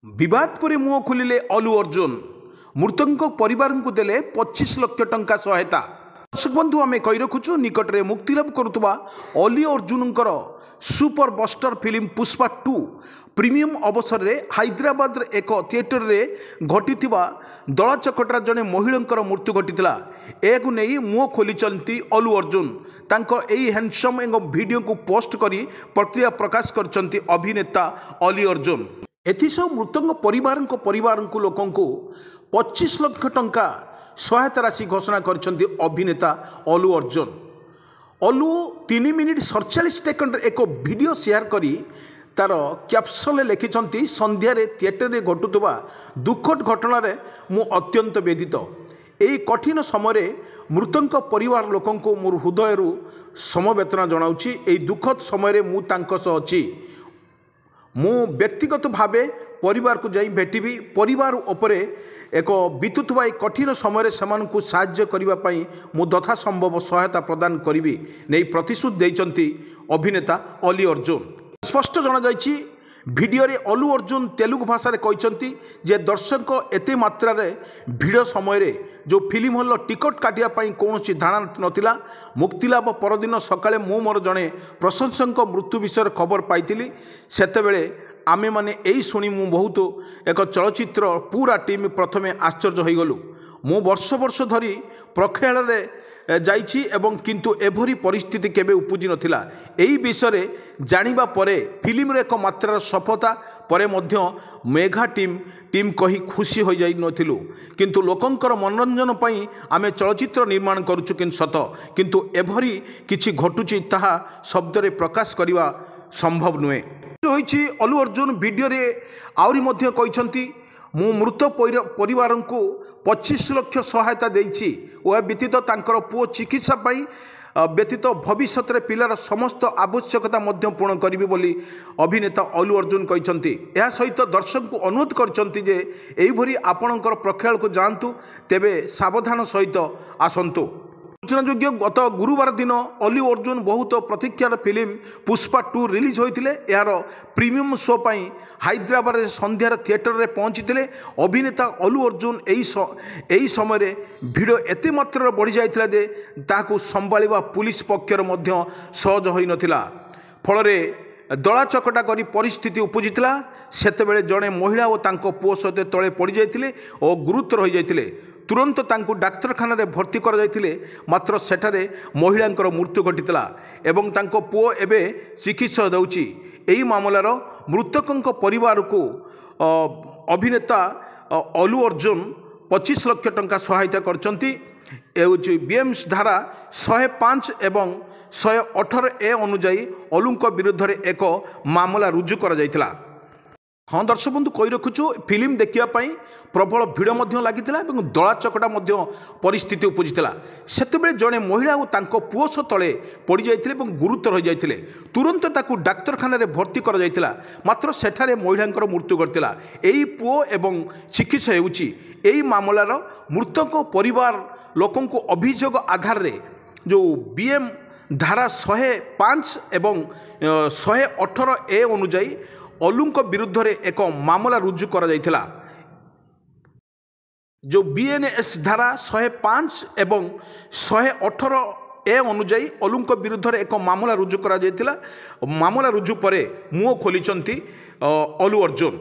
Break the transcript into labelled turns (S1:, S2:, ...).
S1: विवाद पर मुह खोलिले अलू अर्जुन मृतक परिवार को देले 25 लाख टंका सहायता। दर्शक बंधु आम कही रखुचु निकट में मुक्तिलाभ करुवा Allu Arjun super buster film Pushpa 2 premium अवसर में हैदराबाद एक थिएटर रे घटी दला चकटार जड़े महिला मृत्यु घटीला। यह नहीं मुह खोली अलू अर्जुन यही हैंडसम एवं वीडियो को पोस्ट करी प्रतिक्रिया प्रकाश कर अभिनेता अली अर्जुन। एथिसह मृतक परिवार लोकों 25 लाख टंका सहायता राशि घोषणा करछन्ति अभिनेता अलू अर्जुन। अलू 3 मिनिट 47 सेकंड एक वीडियो शेयर करी तार कैप्शन लिखिछन्ति संध्यारे थिएटर रे घटुवा दुखद घटना मु अत्यंत वेदित। एई कठिन समय मृतक परिवार लोकों मोर हृदय समवेदना जनाउछि। एई दुखद समय मु तांको सह अछि। मु व्यक्तिगत भावे परिवार को जाई भेटिबी। परिवार उपरे एक बीतुवा कठिन समय से साहाय्य करने मु यथा संभव सहायता प्रदान करी नहीं प्रतिश्रुति देइचंती अभिनेता अली अर्जुन। स्पष्ट जना जाइछि वीडियो रे अलू अर्जुन तेलुगु भाषा रे कहते जे दर्शक एते मात्रा रे भिड़ समय जो फिल्म हॉल टिकट काटिया कौन धारणा नथिला। मुक्तिलाभ परदिन सकाळे मु मोर जड़े प्रशंसक मृत्यु विषय खबर पाई सेतेबेले आमे माने यही शुणी मु बहुत एक चलचित्र पूरा टीम प्रथमे आश्चर्य हो गलु। मु वर्ष वर्ष धरी प्रखेल जाइछि एवं किंतु एभरी परिस्थिति केबे उपजी नथिला। एही विषय जानिबा परे फिल्म रे एक मात्रार सफलता परे मध्य मेघा टीम कही खुशी हो जाई नथिलु। किंतु लोकंकर मनोरंजन पई आमे चलचित्र निर्माण करूछु किंतु सत किंतु एभरी किछि घटुछि ताहा शब्द रे प्रकाश करिवा संभव नुहे। अलू अर्जुन वीडियो रे आउरी मध्य कहते मु मृत परिवार को 25 लाख सहायता देइछि। वह व्यतीत तांकर पुओ चिकित्सा व्यतीत भविष्य में पिलार समस्त आवश्यकता पूर्ण करिबि बोली अभिनेता अलू अर्जुन कहते। यह सहित दर्शक को अनुरोध करछन्ति जे एही भरी आपणकर प्रखेल को जांतु तेबे सावधान सहित आसंतु। सूचनायोग्य गत गुरुवार दिन अली अर्जुन बहुत प्रतीक्षार फिल्म पुष्पा 2 रिलीज होते यार प्रीमियम शो पाई हैदराबाद संध्यार थिएटर रे पहुंची। अभिनेता अलू अर्जुन यही समय भिड़ एते मात्रा बढ़ी जाइतिला जे ताकू संभाळिबा पुलिस पक्षर मध्य सहज होई नथिला। फलरे दला चकटा करी परिस्थिति उपजिला। सेतेबेले जड़े महिला और तांको पुओ सहित तले पड़ी जाइतिले और गुरुतर हो जाइतिले। तुरंत तांकु डाक्तरखाना रे भर्ती कर जाइतिले मात्र सेठारे महिलांकर मृत्यु घटितला एवं तांको पुओ एबे चिकित्सा दउची। एही मामलार मृतकंक परिवार को अभिनेता अलू अर्जुन 25 लाख टंका सहायता करछन्ती। एउची बीएमएस धारा 105 एवं 118A अनुजाई अलूंक विरुद्ध रे एक मामला रुजु कर जाइतिला। हाँ दर्शक बंधु कही रखुचु फिल्म देखापी प्रबल भिड़ लगी दला चकटा परिस्थिति उपजिला। सेतेबेले जड़े महिला और तांको पुओ तले पड़ी जाइतिले गुरुतर हो जाइतिले। तुरंत ताकू डाक्तरखाना रे भर्ती कर जाइतिला मात्र सेठारे महिलांकर मृत्यु घटिला। एही पुओ एवं चिकित्सा हेउची। एही मामलार मृतक परिवार लोकों को अभियोग आधार रे जो बीएम धारा 105 एवं 118A अनुजाई अलूंक विरुद्ध रे एक मामला रुजु करा जाइतिला। जो बीएनएस धारा 105 एवं 118A अनुजाई अलूंक विरुद्ध रे एक मामला रुजु करा जाइतिला। मामला रुजु परे मुह खोलिचंती अलू अर्जुन।